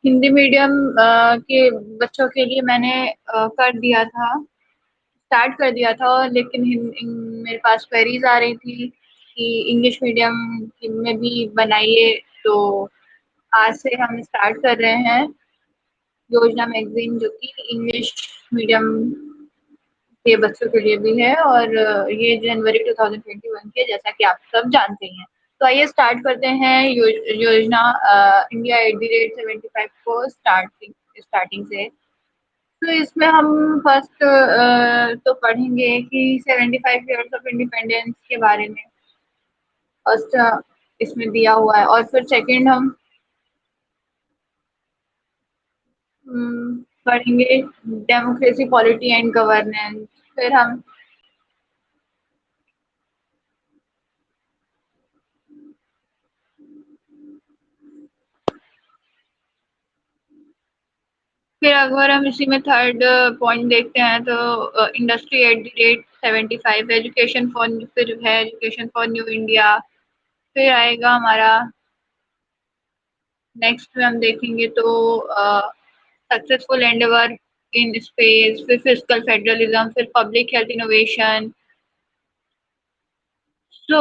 Hindi medium के बच्चों के लिए मैंने कर दिया था, स्टार्ट कर दिया था, लेकिन मेरे पास क्वेरीज आ रही थी कि इंग्लिश मीडियम में भी बनाइए। तो आज से हम स्टार्ट कर रहे हैं योजना मैगजीन, जो कि इंग्लिश मीडियम के बच्चों के लिए भी है, और ये जनवरी 2021 की है, जैसा कि आप सब जानते हैं। तो आइए स्टार्ट करते हैं योजना इंडिया @75 को स्टार्टिंग से। तो इसमें हम फर्स्ट तो पढ़ेंगे कि 75 ईयर्स ऑफ इंडिपेंडेंस के बारे में। फर्स्ट इसमें दिया हुआ है, और फिर सेकंड हम पढ़ेंगे डेमोक्रेसी, पॉलिटी एंड गवर्नेंस। फिर हम फिर अगर हम इसी में थर्ड पॉइंट देखते हैं, तो इंडस्ट्री @75, एजुकेशन फॉर, फिर है एजुकेशन फॉर न्यू इंडिया। फिर आएगा हमारा नेक्स्ट में हम देखेंगे तो सक्सेसफुल एंडेवर इन स्पेस, फिर फिजिकल फेडरलिज्म, फिर public health innovation. So,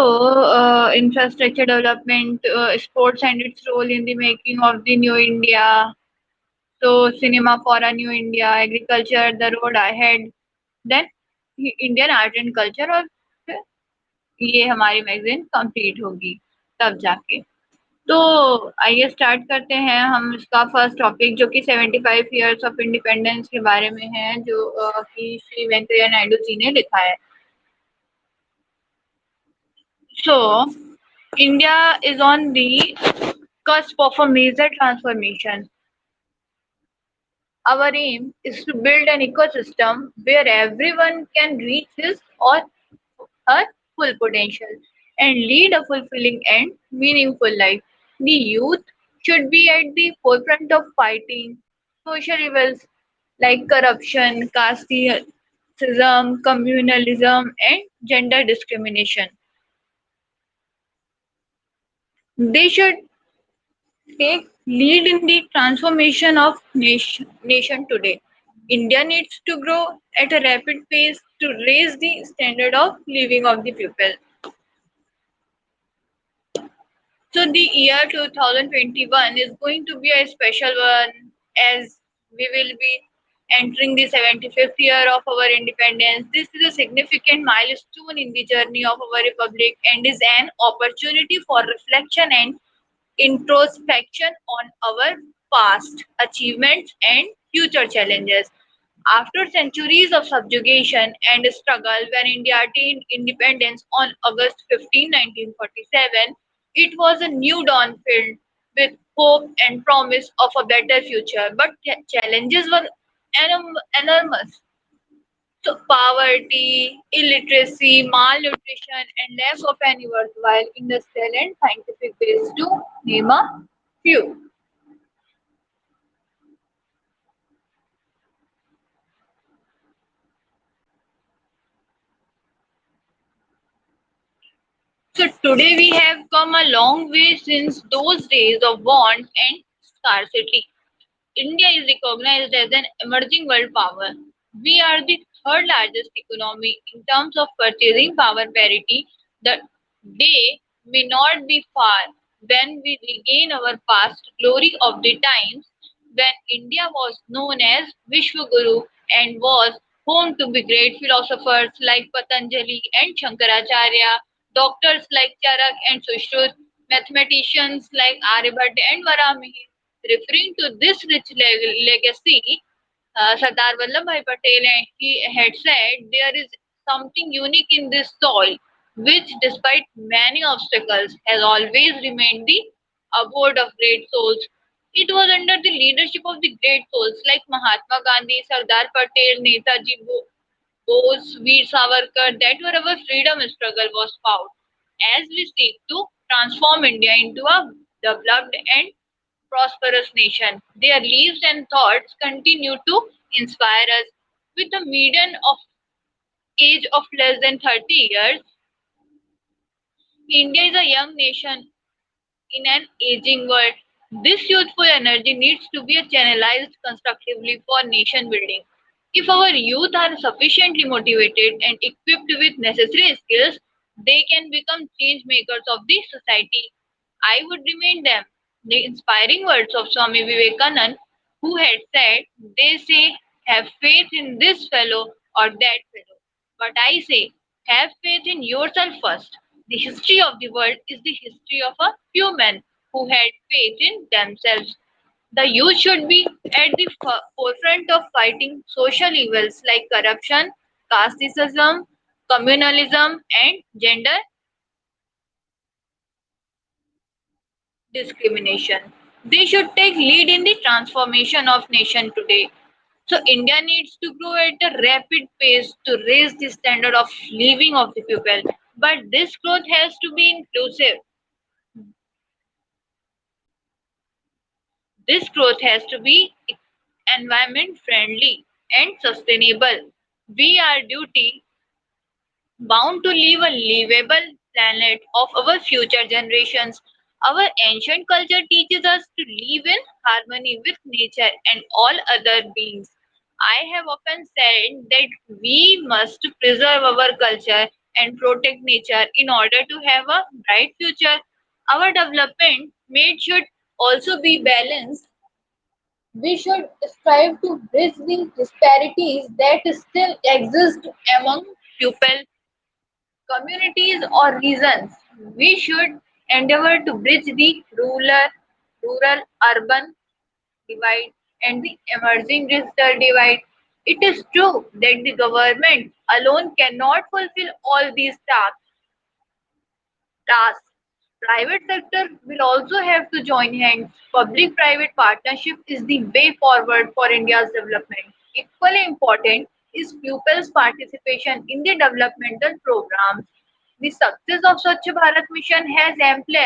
infrastructure development, sports and its role in the making of the new India. So, cinema for a new India, agriculture, the road ahead, then Indian art and culture, और फिर ये हमारी magazine complete होगी तब जाके। तो आइए start करते हैं हम इसका फर्स्ट टॉपिक, जो कि 75 ईयर्स ऑफ इंडिपेंडेंस के बारे में है, जो कि श्री वेंकैया नायडू जी ने लिखा है। So, India is on the cusp of a major transformation. Our aim is to build an ecosystem where everyone can reach his or her full potential and lead a fulfilling and meaningful life. The youth should be at the forefront of fighting social evils like corruption, casteism, communalism, and gender discrimination. They should take lead in the transformation of nation today. India needs to grow at a rapid pace to raise the standard of living of the people. So the year 2021 is going to be a special one, as we will be entering the 75th year of our independence. This is a significant milestone in the journey of our republic and is an opportunity for reflection and introspection on our past achievements and future challenges. After centuries of subjugation and struggle, when India attained independence on August 15, 1947, it was a new dawn filled with hope and promise of a better future. But challenges were enormous. So, poverty, illiteracy, malnutrition, and lack of any worthwhile industrial and scientific base, to name a few. So today we have come a long way since those days of want and scarcity. India is recognized as an emerging world power. We are the third largest economy in terms of purchasing power parity. The day may not be far when we regain our past glory of the times when India was known as Vishwaguru and was home to be great philosophers like Patanjali and Shankaracharya, doctors like Charak and Sushruta, mathematicians like Aryabhatta and Varamihir. Referring to this rich legacy, Sardar Vallabhbhai Patel, and he had said, there is something unique in this soil, which, despite many obstacles, has always remained the abode of great souls. It was under the leadership of the great souls like Mahatma Gandhi, Sardar Patel, Netaji Bose, Veer Savarkar that our freedom struggle was fought. As we seek to transform India into a developed and prosperous nation, their lives and thoughts continue to inspire us. With a median of age of less than 30 years, India is a young nation in an aging world. This youthful energy needs to be channelized constructively for nation building. If our youth are sufficiently motivated and equipped with necessary skills, they can become change makers of the society. I would remind them the inspiring words of Swami Vivekananda, who had said, they say, have faith in this fellow or that fellow. But I say, have faith in yourself first. The history of the world is the history of a few men who had faith in themselves. The youth should be at the forefront of fighting social evils like corruption, casteism, communalism, and gender discrimination. They should take lead in the transformation of nation today. So India needs to grow at a rapid pace to raise the standard of living of the people. But this growth has to be inclusive. This growth has to be environment friendly and sustainable. We are duty bound to leave a livable planet of our future generations. Our ancient culture teaches us to live in harmony with nature and all other beings. I have often said that we must preserve our culture and protect nature in order to have a bright future. Our development made should also be balanced. We should strive to bridge the disparities that still exist among people, communities, or regions. We should endeavor to bridge the rural urban divide and the emerging digital divide. It is true that the government alone cannot fulfill all these tasks. Private sector will also have to join hands. Public-private partnership is the way forward for India's development. Equally important is pupils' participation in the developmental programs. The success of Swachh Bharat mission has amply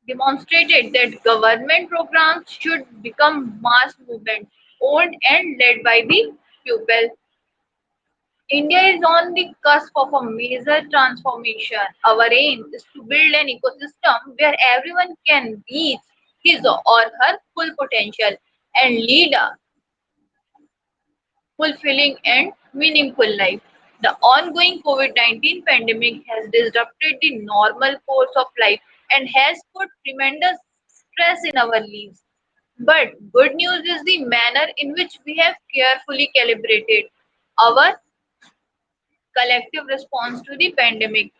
demonstrated that government programs should become mass movement, owned and led by the pupil. India is on the cusp of a major transformation. Our aim is to build an ecosystem where everyone can reach his or her full potential and lead a fulfilling and meaningful life. The ongoing COVID-19 pandemic has disrupted the normal course of life and has put tremendous stress in our lives. But good news is the manner in which we have carefully calibrated our collective response to the pandemic.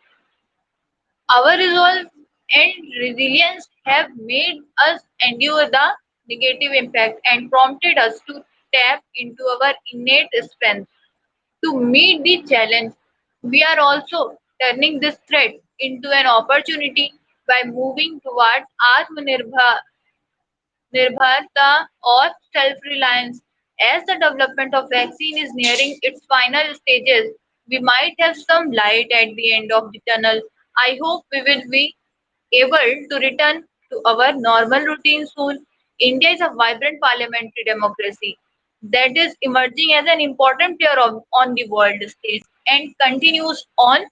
Our resolve and resilience have made us endure the negative impact and prompted us to tap into our innate strength to meet the challenge. We are also turning this threat into an opportunity by moving towards Nirbharta or self-reliance. As the development of vaccine is nearing its final stages, we might have some light at the end of the tunnel. I hope we will be able to return to our normal routine soon. India is a vibrant parliamentary democracy that is emerging as an important player on the world stage and continues on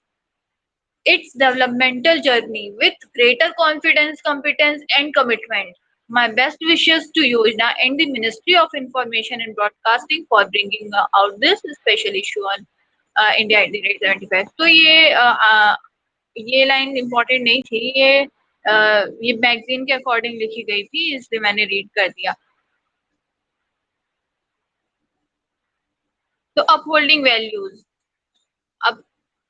its developmental journey with greater confidence, competence, and commitment. My best wishes to Yojana and the Ministry of Information and Broadcasting for bringing out this special issue on India 1875. तो ये line important नहीं थी, ये magazine के according लिखी गई थी, इसलिए मैंने रीड कर दिया. तो अपहोल्डिंग वैल्यूज. अब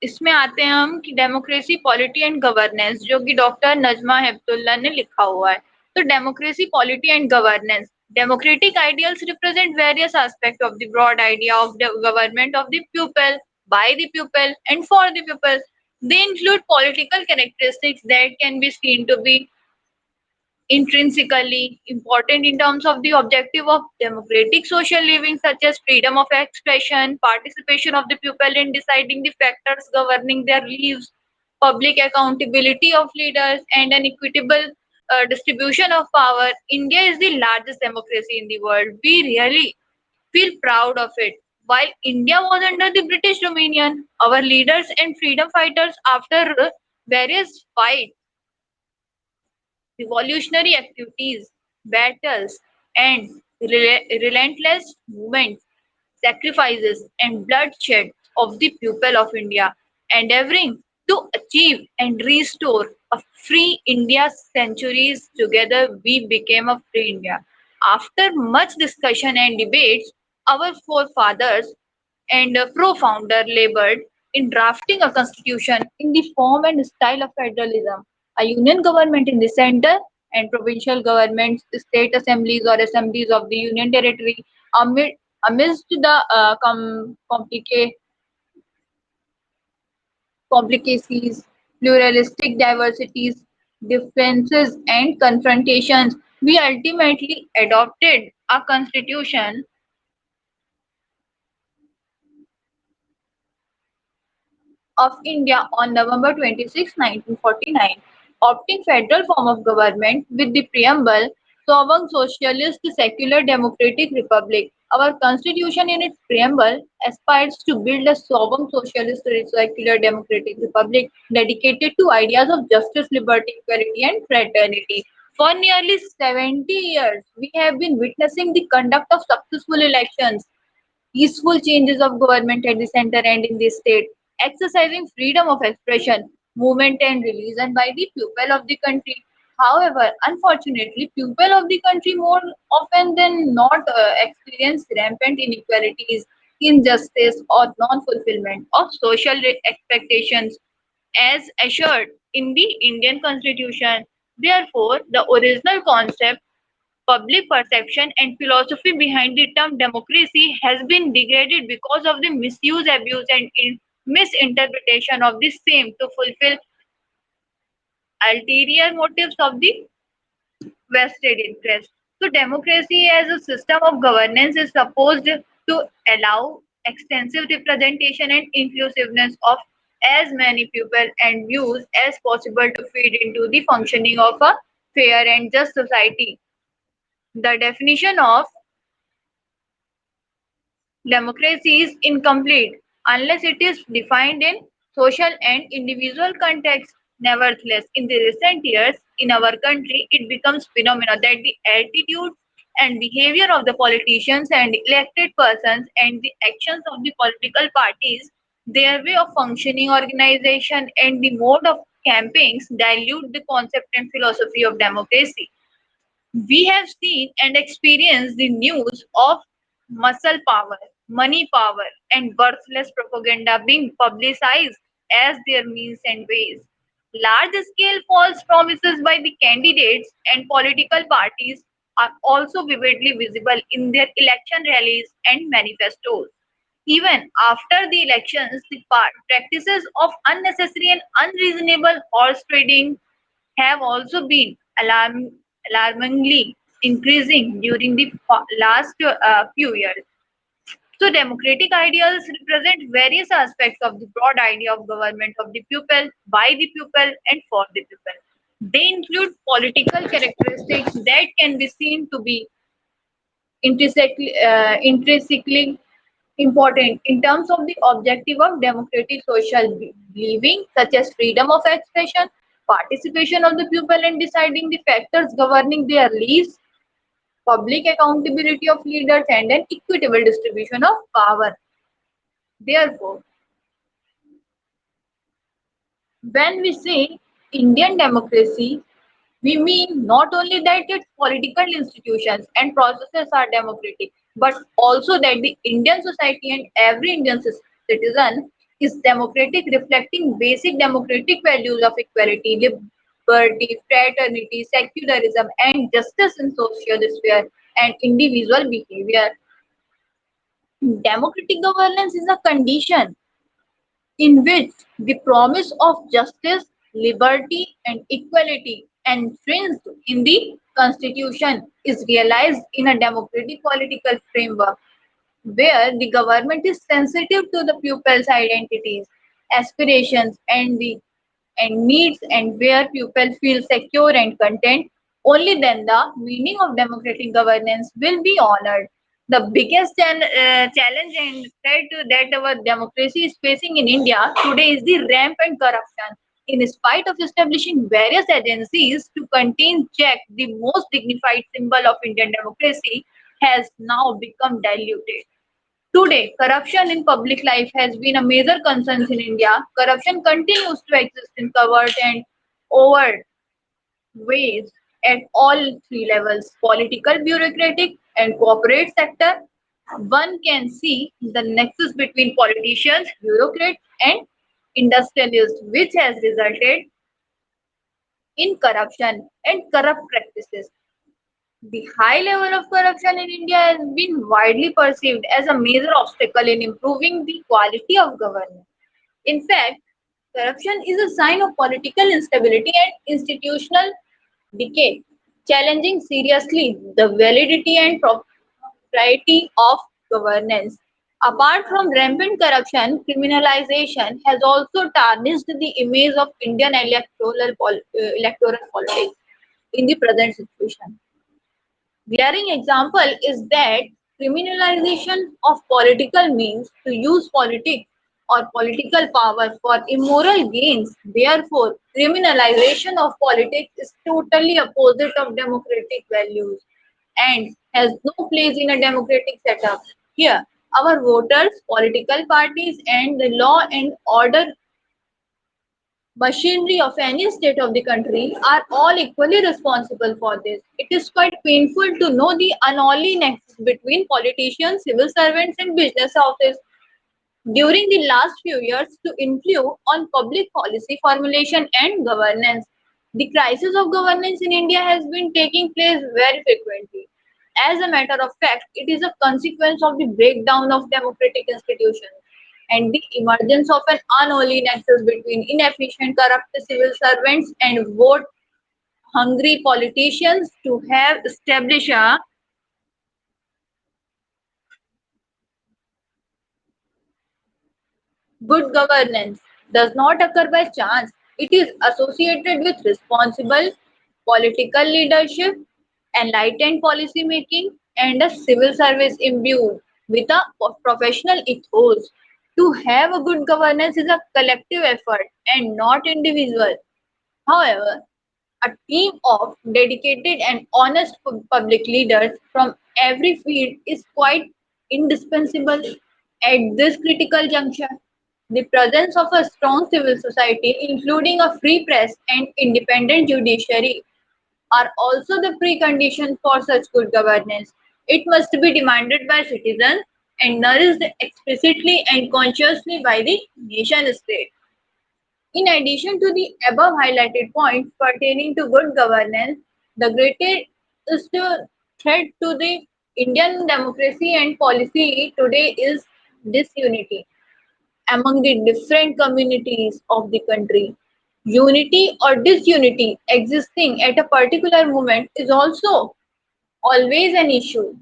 इसमें आते हैं हम कि डेमोक्रेसी, पॉलिटी एंड गवर्नेंस, जो कि डॉक्टर नजमा हेपतुल्ला ने लिखा हुआ है. तो democracy, polity and governance. Democratic ideals represent various aspects of the broad idea of the government of the people, by the people, and for the people. They include political characteristics that can be seen to be intrinsically important in terms of the objective of democratic social living, such as freedom of expression, participation of the people in deciding the factors governing their lives, public accountability of leaders, and an equitable distribution of power. India is the largest democracy in the world. We really feel proud of it. While India was under the British Dominion, our leaders and freedom fighters, after various fights, revolutionary activities, battles, and relentless movements, sacrifices, and bloodshed of the people of India, endeavoring to achieve and restore a free India. Centuries together, we became a free India. After much discussion and debates, our forefathers and pro-founder labored in drafting a constitution in the form and style of federalism, a union government in the center and provincial governments, state assemblies or assemblies of the union territory amidst the complicacies, pluralistic diversities, differences and confrontations, we ultimately adopted a constitution of India on November 26, 1949, opting federal form of government with the preamble Sovereign Socialist Secular Democratic Republic. Our constitution in its preamble aspires to build a sovereign socialist secular democratic republic dedicated to ideas of justice, liberty, equality and fraternity. For nearly 70 years, we have been witnessing the conduct of successful elections, peaceful changes of government at the center and in the state, exercising freedom of expression, movement and religion by the people of the country. However, unfortunately, people of the country more often than not experience rampant inequalities, injustice, or non-fulfillment of social expectations as assured in the Indian Constitution. Therefore, the original concept, public perception and philosophy behind the term democracy has been degraded because of the misuse, abuse, and misinterpretation of the same to fulfill ulterior motives of the vested interest. So, democracy as a system of governance is supposed to allow extensive representation and inclusiveness of as many people and views as possible to feed into the functioning of a fair and just society. The definition of democracy is incomplete unless it is defined in social and individual contexts. Nevertheless, in the recent years in our country, it becomes phenomenal that the attitude and behavior of the politicians and elected persons and the actions of the political parties, their way of functioning, organization, and the mode of campaigns dilute the concept and philosophy of democracy. We have seen and experienced the news of muscle power, money power, and worthless propaganda being publicized as their means and ways. Large scale false promises by the candidates and political parties are also vividly visible in their election rallies and manifestos. Even after the elections, the practices of unnecessary and unreasonable horse trading have also been alarmingly increasing during the last few years. So, democratic ideals represent various aspects of the broad idea of government of the people, by the people, and for the people. They include political characteristics that can be seen to be intrinsically important in terms of the objective of democratic social living, such as freedom of expression, participation of the people in deciding the factors governing their lives, public accountability of leaders, and an equitable distribution of power. Therefore, when we say Indian democracy, we mean not only that its political institutions and processes are democratic, but also that the Indian society and every Indian citizen is democratic, reflecting basic democratic values of equality, liberty, fraternity, secularism, and justice in social sphere and individual behavior. Democratic governance is a condition in which the promise of justice, liberty, and equality entrenched in the Constitution is realized in a democratic political framework where the government is sensitive to the pupils' identities, aspirations, and needs, and where people feel secure and content, only then the meaning of democratic governance will be honored. The biggest challenge and threat that our democracy is facing in India today is the rampant corruption. In spite of establishing various agencies to contain check, the most dignified symbol of Indian democracy has now become diluted. Today, corruption in public life has been a major concern in India. Corruption continues to exist in covert and overt ways at all three levels political, bureaucratic, and corporate sector. One can see the nexus between politicians, bureaucrats, and industrialists, which has resulted in corruption and corrupt practices. The high level of corruption in India has been widely perceived as a major obstacle in improving the quality of governance. In fact, corruption is a sign of political instability and institutional decay, challenging seriously the validity and propriety of governance. Apart from rampant corruption, criminalization has also tarnished the image of Indian electoral politics in the present situation. Glaring example is that criminalization of political means to use politics or political power for immoral gains. Therefore, criminalization of politics is totally opposite of democratic values and has no place in a democratic setup. Here, our voters, political parties, and the law and order machinery of any state of the country are all equally responsible for this. It is quite painful to know the unholy nexus between politicians, civil servants, and business houses during the last few years to influence on public policy formulation and governance. The crisis of governance in India has been taking place very frequently. As a matter of fact, it is a consequence of the breakdown of democratic institutions and the emergence of an unholy nexus between inefficient, corrupt civil servants and vote hungry politicians to have established a good governance does not occur by chance. It is associated with responsible political leadership, enlightened policy making, and a civil service imbued with a professional ethos. To have a good governance is a collective effort and not individual. However, a team of dedicated and honest public leaders from every field is quite indispensable at this critical juncture. The presence of a strong civil society, including a free press and independent judiciary, are also the precondition for such good governance. It must be demanded by citizens and nourished explicitly and consciously by the nation state. In addition to the above highlighted points pertaining to good governance, the greatest threat to the Indian democracy and policy today is disunity among the different communities of the country. Unity or disunity existing at a particular moment is also always an issue.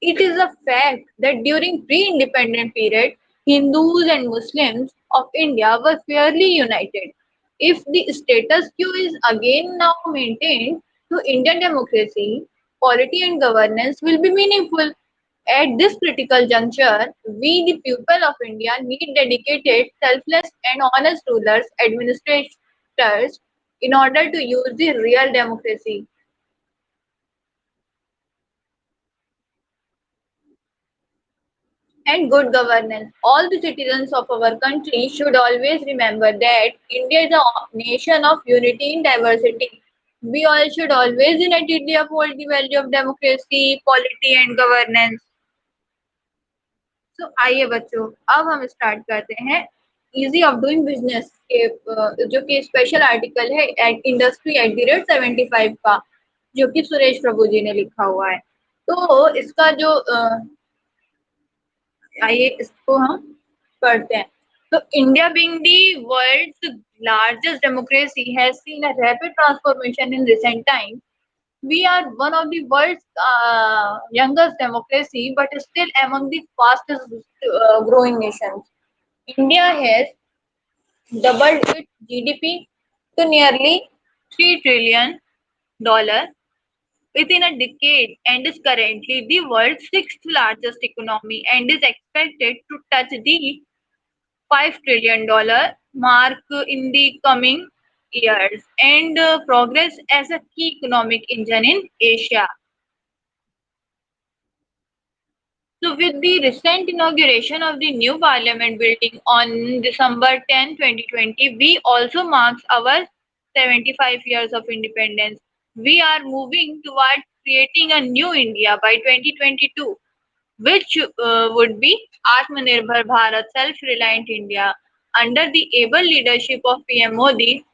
It is a fact that during pre-independent period, Hindus and Muslims of India were fairly united. If the status quo is again now maintained to Indian democracy, polity and governance will be meaningful. At this critical juncture, we, the people of India, need dedicated, selfless, and honest rulers, administrators, in order to use the real democracy and good governance. All the citizens of our country should always remember that India is a nation of unity in diversity. We all should always unitedly uphold the value of democracy, polity and governance. तो आइए बच्चों अब हम start करते हैं easy of doing business के जो कि स्पेशल आर्टिकल है एट इंडस्ट्री @75 का जो कि सुरेश प्रभु जी ने लिखा हुआ है तो इसका जो आइए इसको हम पढ़ते हैं तो India being the world's largest democracy has seen a rapid transformation in recent times. We are one of the world's youngest democracy but still among the fastest growing nations. India has doubled its GDP to nearly $3 trillion within a decade and is currently the world's sixth largest economy and is expected to touch the $5 trillion mark in the coming years and progress as a key economic engine in Asia. So, with the recent inauguration of the new parliament building on December 10, 2020, we also marks our 75 years of independence. We are moving towards creating a new India by 2022, which would be Atmanirbhar Bharat, self-reliant India. Under the able leadership of PM Modi,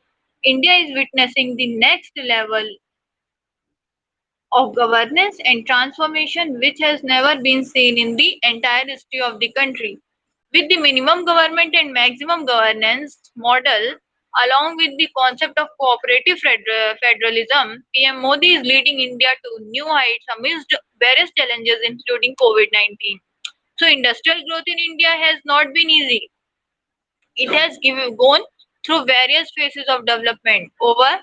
India is witnessing the next level of governance and transformation which has never been seen in the entire history of the country. With the minimum government and maximum governance model, along with the concept of cooperative federalism, PM Modi is leading India to new heights amidst various challenges, including COVID 19. So, industrial growth in India has not been easy. It has gone through various phases of development over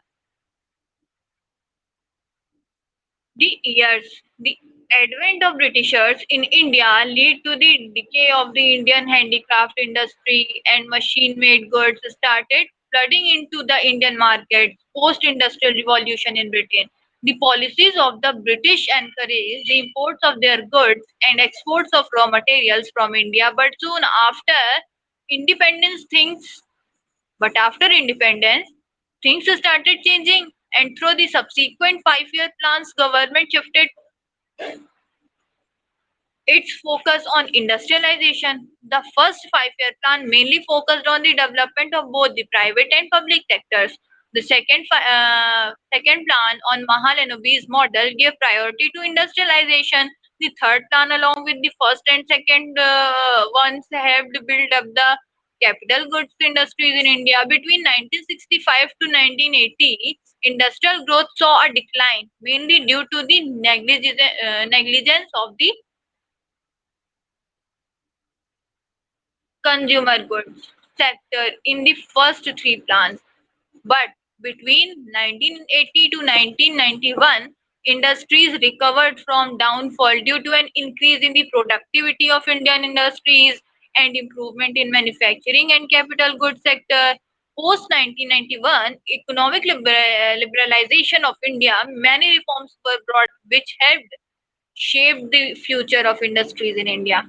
the years. The advent of Britishers in India led to the decay of the Indian handicraft industry and machine-made goods started flooding into the Indian market post-industrial revolution in Britain. The policies of the British encouraged the imports of their goods and exports of raw materials from India, independence things but after independence, things started changing, and through the subsequent 5 year plans, government shifted its focus on industrialization. The first 5 year plan mainly focused on the development of both the private and public sectors. The second plan on Mahalanobis model gave priority to industrialization. The third plan, along with the first and second ones, helped build up the capital goods industries in India. Between 1965 to 1980, industrial growth saw a decline, mainly due to the negligence of the consumer goods sector in the first three plans. But between 1980 to 1991, industries recovered from downfall due to an increase in the productivity of Indian industries and improvement in manufacturing and capital goods sector. Post 1991 economic liberalization of India, many reforms were brought which helped shape the future of industries in India.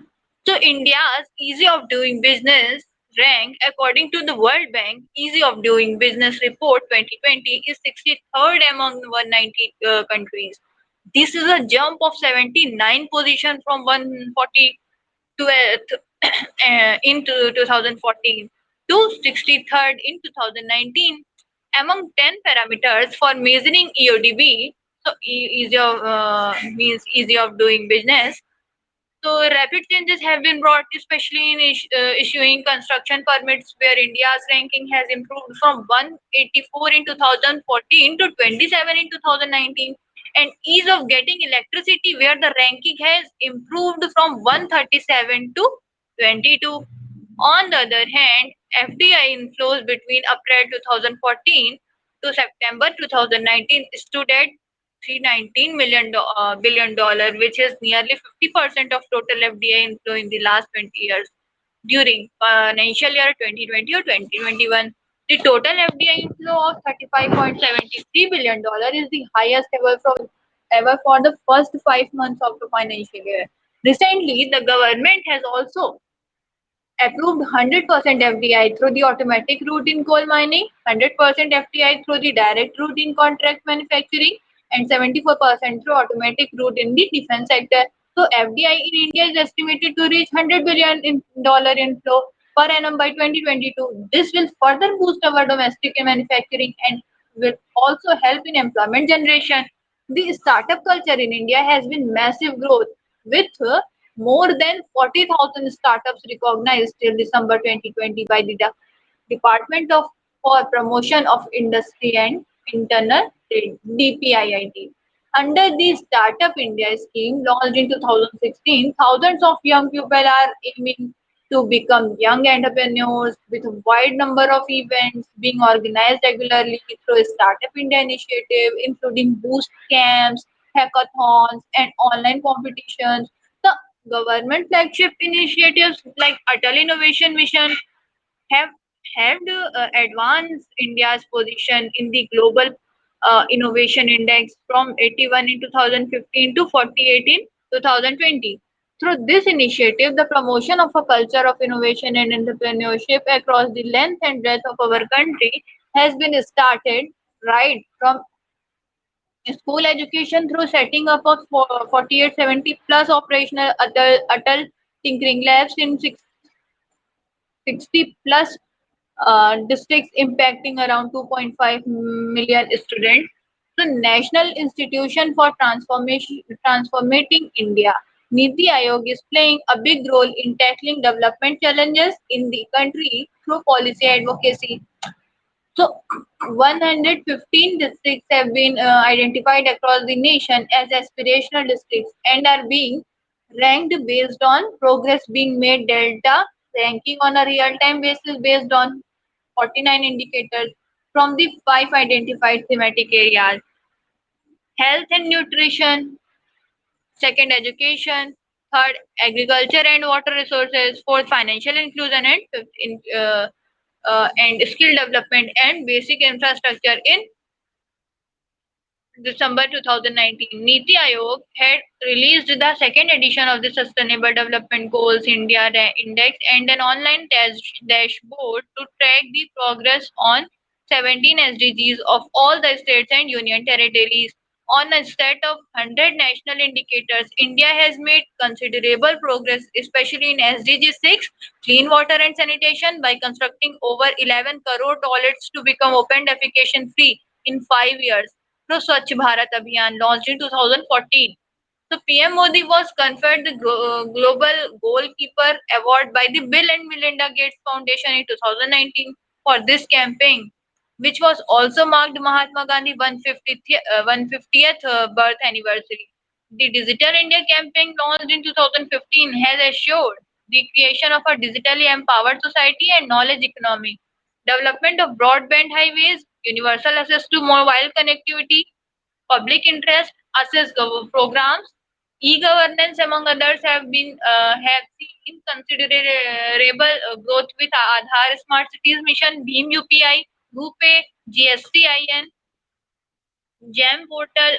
So India's ease of doing business rank according to the World Bank Easy of Doing Business Report 2020 is 63rd among 190 countries. This is a jump of 79 positions from 140 12th in 2014 to 63rd in 2019 among 10 parameters for measuring EODB. So easy of means easy of doing business. So rapid changes have been brought, especially in issuing construction permits, where India's ranking has improved from 184 in 2014 to 27 in 2019, and ease of getting electricity, where the ranking has improved from 137 to 22. On the other hand, FDI inflows between April 2014 to September 2019 stood at $319 billion, which is nearly 50% of total FDI inflow in the last 20 years. During financial year 2020 or 2021, the total FDI inflow of $35.73 billion is the highest ever for the first 5 months of the financial year. Recently, the government has also approved 100% FDI through the automatic route in coal mining, 100% FDI through the direct route in contract manufacturing, and 74% through automatic route in the defense sector. So FDI in India is estimated to reach $100 billion in dollar inflow per annum by 2022. This will further boost our domestic manufacturing and will also help in employment generation. The startup culture in India has been massive growth with more than 40,000 startups recognized till December 2020 by the Department of for Promotion of Industry and Internal Trade (DPIIT). Under the Startup India scheme launched in 2016, thousands of young people are aiming to become young entrepreneurs with a wide number of events being organized regularly through Startup India initiative, including boost camps, hackathons, and online competitions. The government flagship initiatives like Atal Innovation Mission have helped advance India's position in the global innovation index from 81 in 2015 to 48 in 2020. Through this initiative, the promotion of a culture of innovation and entrepreneurship across the length and breadth of our country has been started right from school education through setting up of 4870 plus operational adult tinkering labs in 60 plus districts impacting around 2.5 million students. The National Institution for Transformating India, Niti Aayog, is playing a big role in tackling development challenges in the country through policy advocacy. So, 115 districts have been identified across the nation as aspirational districts and are being ranked based on progress being made. Delta ranking on a real-time basis based on 49 indicators from the five identified thematic areas: health and nutrition, second education, third agriculture and water resources, fourth financial inclusion, and fifth and skill development and basic infrastructure. In December 2019, Niti Aayog had released the second edition of the Sustainable Development Goals India Index and an online dashboard to track the progress on 17 SDGs of all the states and union territories. On a set of 100 national indicators, India has made considerable progress, especially in SDG 6, clean water and sanitation, by constructing over 11 crore toilets to become open defecation free in 5 years through Swachh Bharat Abhiyan launched in 2014. So PM Modi was conferred the Global Goalkeeper Award by the Bill and Melinda Gates Foundation in 2019 for this campaign, which was also marked Mahatma Gandhi 150th birth anniversary. The Digital India campaign launched in 2015 has assured the creation of a digitally empowered society and knowledge economy. Development of broadband highways, universal access to mobile connectivity, public interest assess programs, e-governance, among others, have seen considerable growth with Aadhaar Smart Cities Mission, Bheem UPI, RuPay, GSTIN, GEM portal,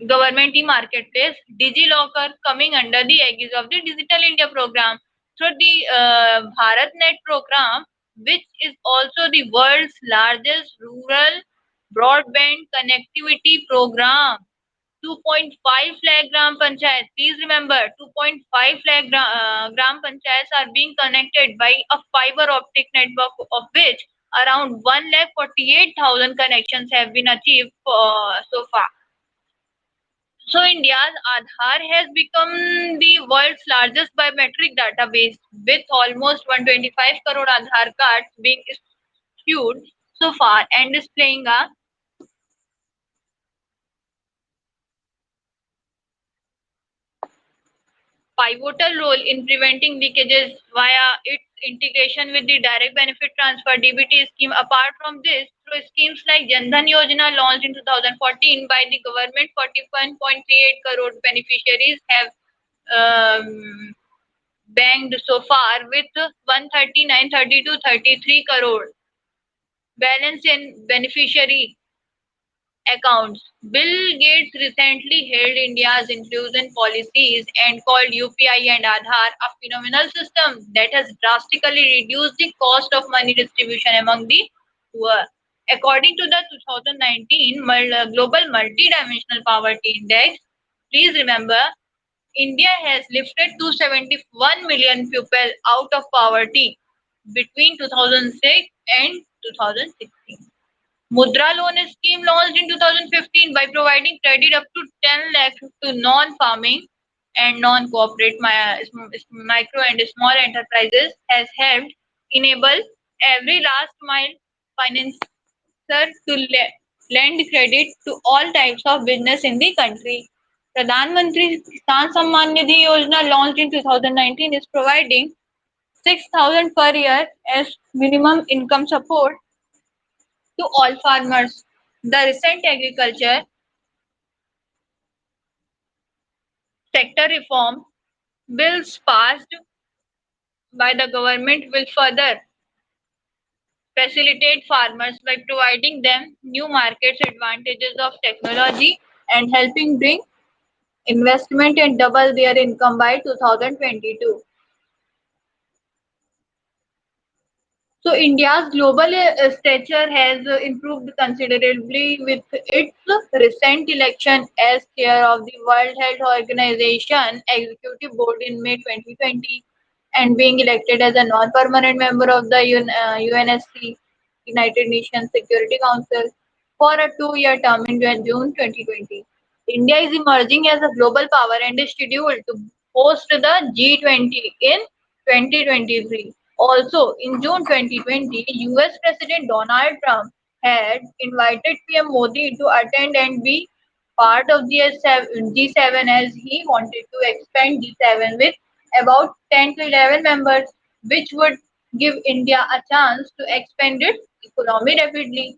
government e-marketplace, DigiLocker coming under the aegis of the Digital India program through the BharatNet program, which is also the world's largest rural broadband connectivity program. 2.5 lakh gram panchayat. Please remember, 2.5 lakh gram panchayats are being connected by a fiber optic network, of which around 1 lakh 48,000 connections have been achieved so far. So India's Aadhaar has become the world's largest biometric database, with almost 125 crore Aadhaar cards being issued so far and displaying a pivotal role in preventing leakages via its integration with the direct benefit transfer (DBT) scheme. Apart from this, through schemes like Jan Dhan Yojana launched in 2014 by the government, 41.38 crore beneficiaries have um, banked so far, with 139.32.33 crore balance in beneficiary accounts. Bill Gates recently hailed India's inclusion policies and called UPI and Aadhaar a phenomenal system that has drastically reduced the cost of money distribution among the poor. According to the 2019 Global Multidimensional Poverty Index, please remember, India has lifted 271 million people out of poverty between 2006 and 2016. Mudra loan scheme launched in 2015 by providing credit up to 10 lakh to non-farming and non-corporate micro and small enterprises has helped enable every last mile financer to lend credit to all types of business in the country. Pradhan Mantri Kisan Samman Nidhi Yojana launched in 2019 is providing 6,000 per year as minimum income support to all farmers. The recent agriculture sector reform bills passed by the government will further facilitate farmers by providing them new markets, advantages of technology, and helping bring investment and double their income by 2022. So India's global stature has improved considerably with its recent election as chair of the World Health Organization Executive Board in May 2020 and being elected as a non-permanent member of the UNSC, United Nations Security Council, for a two-year term in June 2020. India is emerging as a global power and is scheduled to host the G20 in 2023. Also, in June 2020, US President Donald Trump had invited PM Modi to attend and be part of G7 as he wanted to expand G7 with about 10 to 11 members, which would give India a chance to expand its economy rapidly.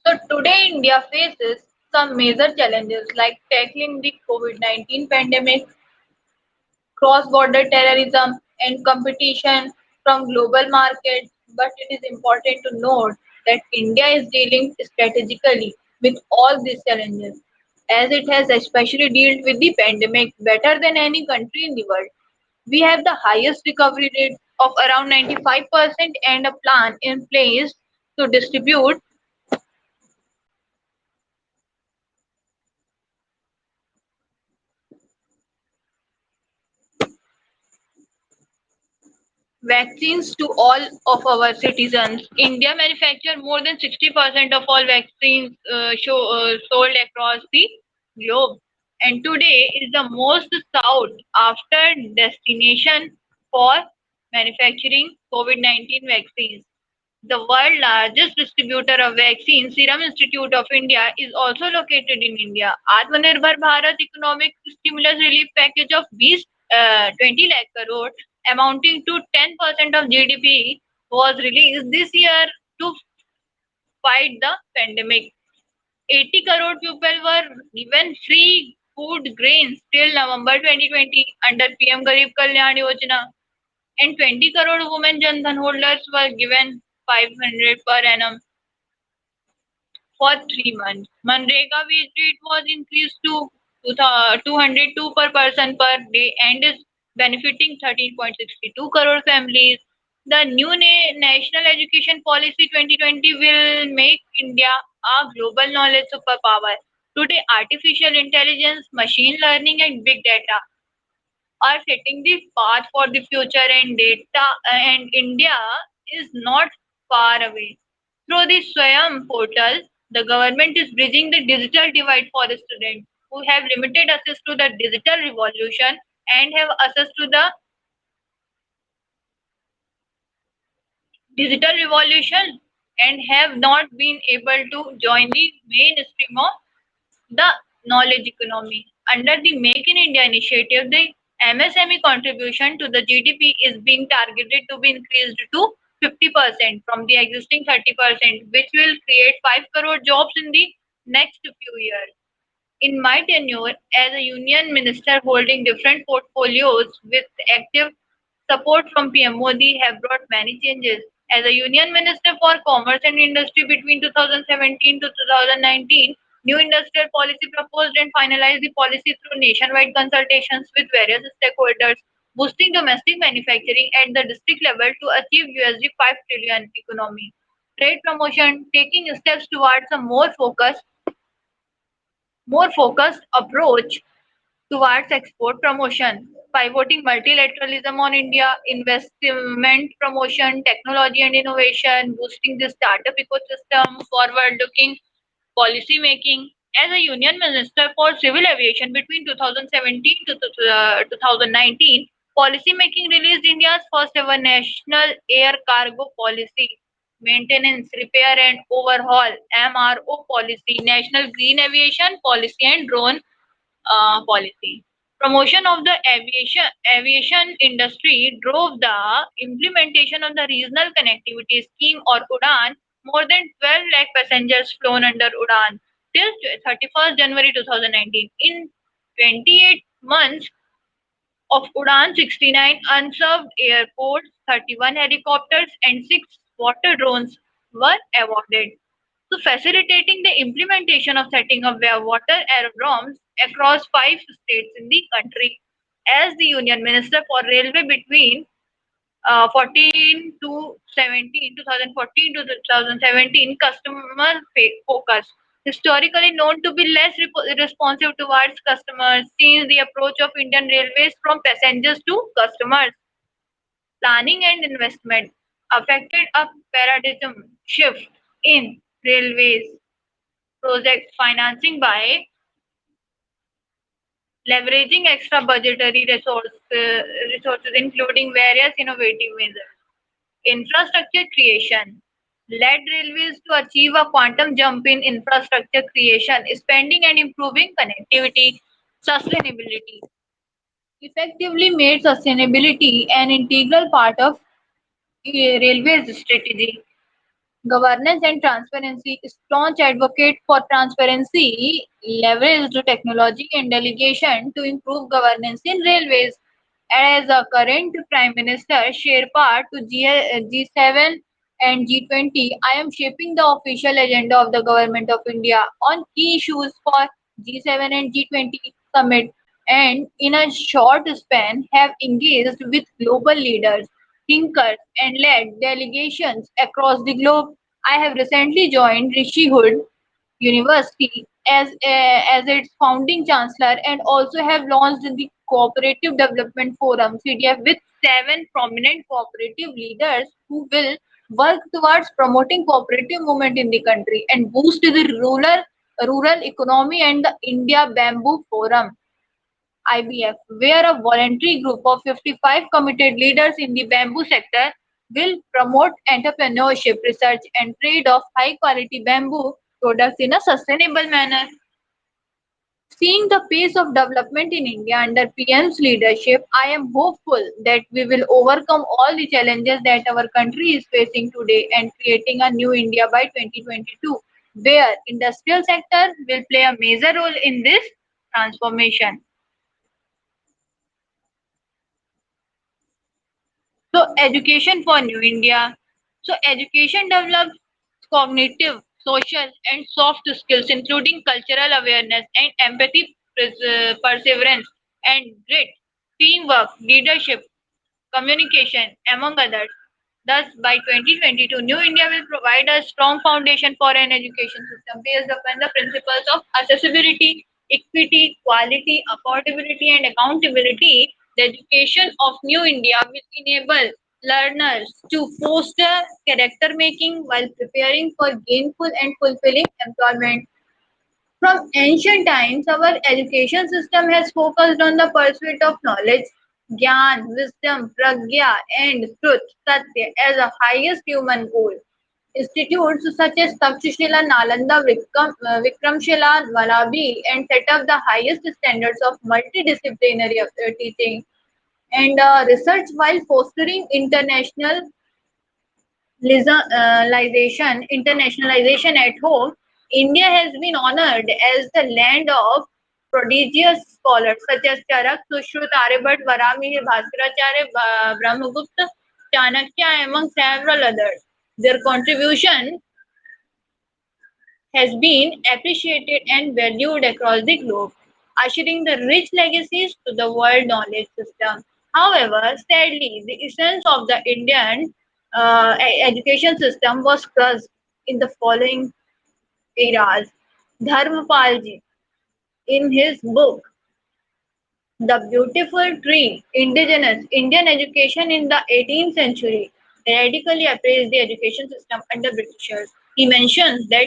So today India faces some major challenges like tackling the COVID-19 pandemic, cross-border terrorism, and competition from global markets. But it is important to note that India is dealing strategically with all these challenges, as it has especially dealt with the pandemic better than any country in the world. We have the highest recovery rate of around 95% and a plan in place to distribute vaccines to all of our citizens. India manufactures more than 60% of all vaccines sold across the globe, and today is the most sought after destination for manufacturing COVID-19 vaccines. The world's largest distributor of vaccines, Serum Institute of India, is also located in India. Atmanirbhar Bharat economic stimulus relief package of 20 lakh crore, amounting to 10% of GDP, was released this year to fight the pandemic. 80 crore people were given free food grains till November 2020 under PM Garib Kalyan Yojana, and 20 crore women Jan Dhan holders were given 500 per annum for 3 months. Manrega wage rate was increased to 202 per person per day and is benefiting 13.62 crore families. The new National Education Policy 2020 will make India a global knowledge superpower. Today, artificial intelligence, machine learning, and big data are setting the path for the future, and data and India is not far away. Through the Swayam portal, the government is bridging the digital divide for the students who have limited access to the digital revolution and have access to the digital revolution and have not been able to join the mainstream of the knowledge economy. Under the Make in India initiative, the MSME contribution to the GDP is being targeted to be increased to 50% from the existing 30%, which will create 5 crore jobs in the next few years. In my tenure as a union minister holding different portfolios with active support from PM Modi have brought many changes. As a union minister for commerce and industry between 2017 to 2019, new industrial policy proposed and finalized the policy through nationwide consultations with various stakeholders, boosting domestic manufacturing at the district level to achieve USD 5 trillion economy. Trade promotion, taking steps towards a more focused approach towards export promotion, pivoting multilateralism on India, investment promotion, technology and innovation, boosting the startup ecosystem, forward-looking policy making. As a Union Minister for Civil Aviation between 2017 to 2019, policy making released India's first ever national air cargo policy, maintenance, repair and overhaul MRO policy, national green aviation policy and drone policy. Promotion of the aviation industry drove the implementation of the regional connectivity scheme or UDAN. More than 12 lakh passengers flown under UDAN till 31st January 2019. In 28 months of Udan 69 unserved airports, 31 helicopters, and 6 water drones were awarded. So, facilitating the implementation of setting up water aerodromes across 5 states in the country. As the Union Minister for Railway between 14 to 17, 2014 to 2017, customer focus. Historically known to be less responsive towards customers, changed the approach of Indian Railways from passengers to customers. Planning and investment affected a paradigm shift in railways project financing by leveraging extra budgetary resources, including various innovative measures. Infrastructure creation led railways to achieve a quantum jump in infrastructure creation, spending, and improving connectivity. Sustainability effectively made sustainability an integral part of railways strategy. Governance and transparency. Staunch advocate for transparency, leveraged technology and delegation to improve governance in railways. As a current Prime Minister, Sherpa to G7 and G20, I am shaping the official agenda of the Government of India on key issues for G7 and G20 summit, and in a short span have engaged with global leaders, thinkers, and led delegations across the globe. I have recently joined Rishihood University as its founding chancellor, and also have launched the Cooperative Development Forum (CDF) with 7 prominent cooperative leaders who will work towards promoting cooperative movement in the country and boost the rural economy, and the India Bamboo Forum (IBF), where a voluntary group of 55 committed leaders in the bamboo sector will promote entrepreneurship, research, and trade of high quality bamboo products in a sustainable manner. Seeing the pace of development in India under PM's leadership, I am hopeful that we will overcome all the challenges that our country is facing today and creating a new India by 2022, where industrial sector will play a major role in this transformation. So, education for New India. So, education develops cognitive, social, and soft skills, including cultural awareness and empathy, perseverance, and grit, teamwork, leadership, communication, among others. Thus, by 2022, New India will provide a strong foundation for an education system based upon the principles of accessibility, equity, quality, affordability, and accountability. The education of New India will enable learners to foster character making while preparing for gainful and fulfilling employment. From ancient times, our education system has focused on the pursuit of knowledge, jnana, wisdom, pragya, and truth, satya, as the highest human goal. Institutes such as Takshashila, Nalanda, Vikramshila, Vallabhi, and set up the highest standards of multidisciplinary teaching and research while fostering internationalization at home. India has been honored as the land of prodigious scholars such as Charak, Sushruta, Aryabhat, Varamihir, Bhaskaracharya, Brahmagupta, Chanakya, among several others. Their contribution has been appreciated and valued across the globe, ushering the rich legacies to the world knowledge system. However, sadly, the essence of the Indian education system was crushed in the following eras. Dharmapalji, in his book The Beautiful Tree, Indigenous Indian Education in the 18th Century, radically appraised the education system under Britishers. He mentions that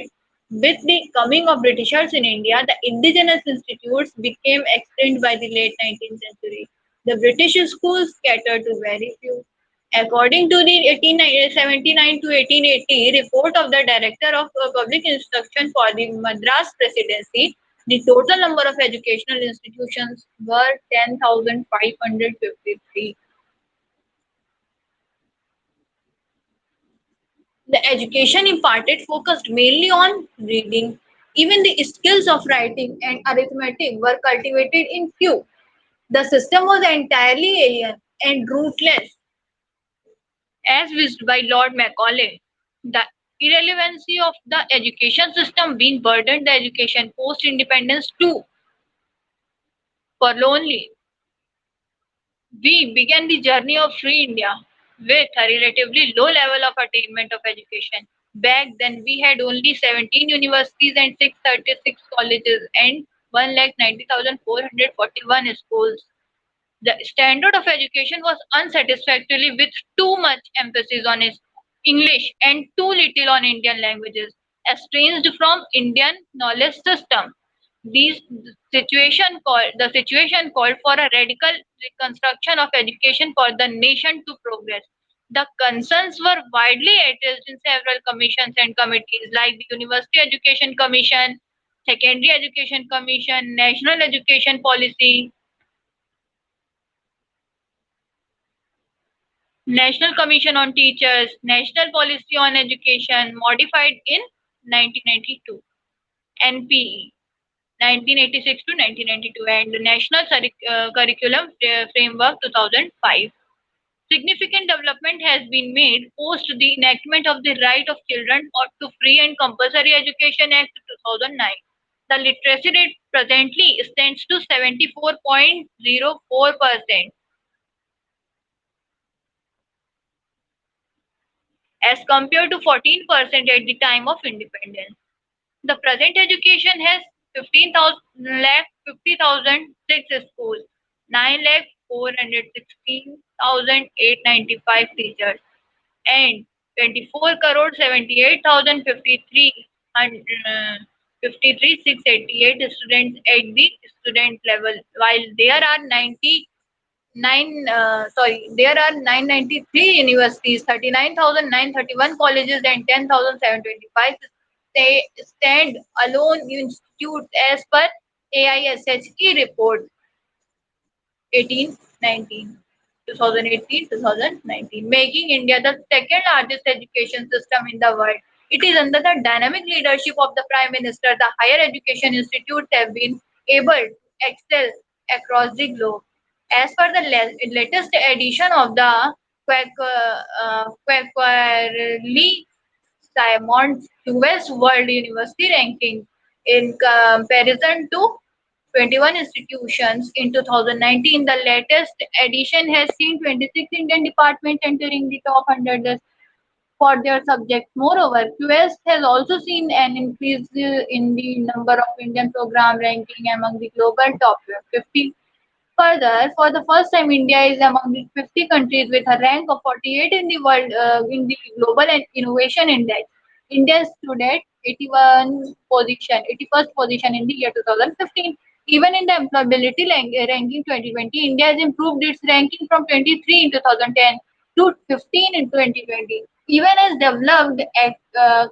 with the coming of Britishers in India, the indigenous institutes became extinct by the late 19th century. The British schools catered to very few. According to the 1879 to 1880 report of the Director of Public Instruction for the Madras Presidency, the total number of educational institutions were 10,553. The education imparted focused mainly on reading. Even the skills of writing and arithmetic were cultivated in few. The system was entirely alien and ruthless, as wished by Lord Macaulay. The irrelevancy of the education system being burdened the education post-independence too forlornly. We began the journey of free India with a relatively low level of attainment of education. Back then, we had only 17 universities and 636 colleges and 1,90,441 schools. The standard of education was unsatisfactory with too much emphasis on English and too little on Indian languages, estranged from Indian knowledge system. These the situation called for a radical reconstruction of education for the nation to progress. The concerns were widely addressed in several commissions and committees like the University Education Commission, Secondary Education Commission, National Education Policy, National Commission on Teachers, National Policy on Education, modified in 1992, NPE 1986 to 1992, and the National Curriculum Framework 2005. Significant development has been made post the enactment of the Right of Children to Free and Compulsory Education Act 2009. The literacy rate presently stands to 74.04% as compared to 14% at the time of independence. The present education has 15,000 lakh 50,000 six schools, 9 lakh 416,895 teachers, and 24 crore 78,053 and 53,688 students at the student level, while there are 993 universities, 39,931 colleges, and 10,725 stand alone institutes as per AISHE report 1819. 2018-2019, making India the second largest education system in the world. It is under the dynamic leadership of the Prime Minister the higher education institutes have been able to excel across the globe. As per the latest edition of the Quarterly Simon's US World University Ranking, in comparison to 21 institutions in 2019, the latest edition has seen 26 Indian departments entering the top 100 list for their subjects. Moreover, QS has also seen an increase in the number of Indian program ranking among the global top 50. Further, for the first time, India is among the 50 countries with a rank of 48 in the world in the Global Innovation Index. India stood at 81st position in the year 2015. Even in the employability ranking 2020, India has improved its ranking from 23 in 2010 to 15 in 2020. Even as developed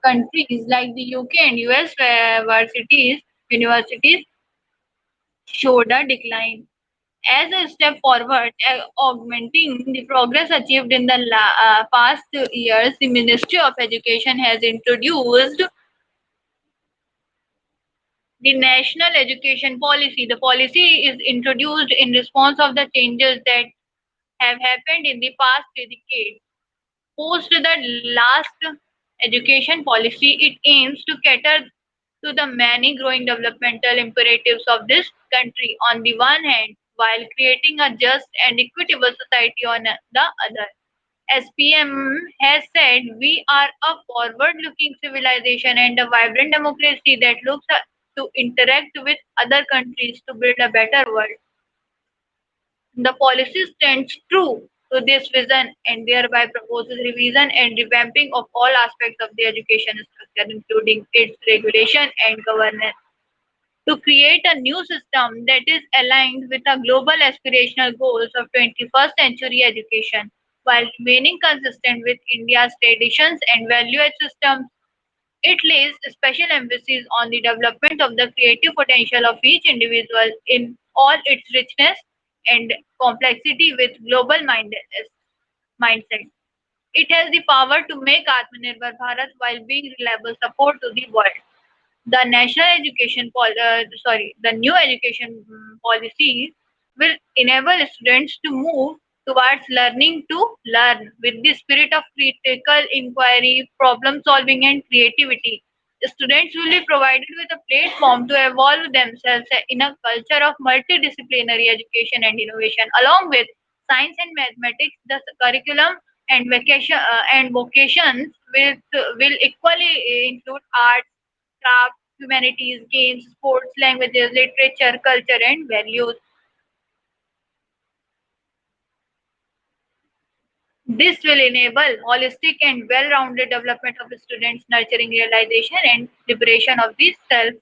countries like the UK and US universities showed a decline. As a step forward, augmenting the progress achieved in the past years, the Ministry of Education has introduced the National Education Policy. The policy is introduced in response of the changes that have happened in the past decade. Post the last education policy, it aims to cater to the many growing developmental imperatives of this country on the one hand, while creating a just and equitable society on the other. As PM has said, we are a forward looking civilization and a vibrant democracy that looks to interact with other countries to build a better world. The policy stands true to this vision and thereby proposes revision and revamping of all aspects of the education structure, including its regulation and governance, to create a new system that is aligned with the global aspirational goals of 21st century education, while remaining consistent with India's traditions and value systems. It lays special emphasis on the development of the creative potential of each individual in all its richness and complexity with global mindset. It has the power to make Atmanirbhar Bharat while being reliable support to the world. The the new education policies will enable students to move towards learning to learn with the spirit of critical inquiry, problem solving, and creativity. Students will be provided with a platform to evolve themselves in a culture of multidisciplinary education and innovation. Along with science and mathematics, the curriculum and vocations will equally include arts, craft, humanities, games, sports, languages, literature, culture, and values. This will enable holistic and well-rounded development of students, nurturing realization and liberation of the self.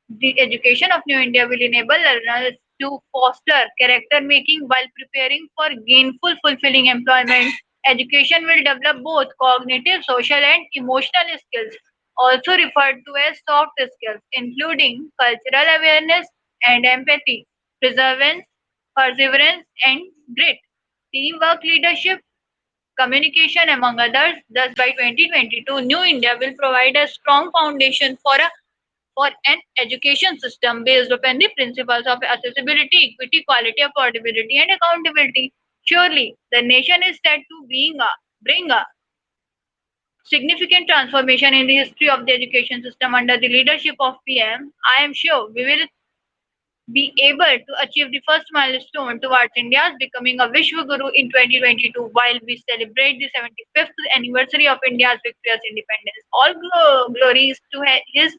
The education of New India will enable learners to foster character making while preparing for gainful, fulfilling employment. Education will develop both cognitive, social, and emotional skills, also referred to as soft skills, including cultural awareness and empathy, perseverance, and grit, teamwork, leadership, communication, among others. Thus, by 2022, New India will provide a strong foundation for an education system based upon the principles of accessibility, equity, quality, affordability, and accountability. Surely, the nation is set to bring a significant transformation in the history of the education system under the leadership of PM. I am sure we will be able to achieve the first milestone towards India's becoming a Vishwa Guru in 2022 while we celebrate the 75th anniversary of India's victorious independence. All glories to his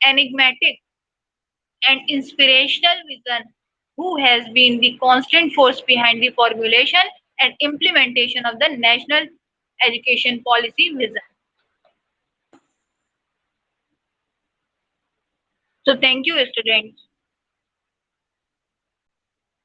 enigmatic and inspirational vision, who has been the constant force behind the formulation and implementation of the national education policy vision. So, thank you, students.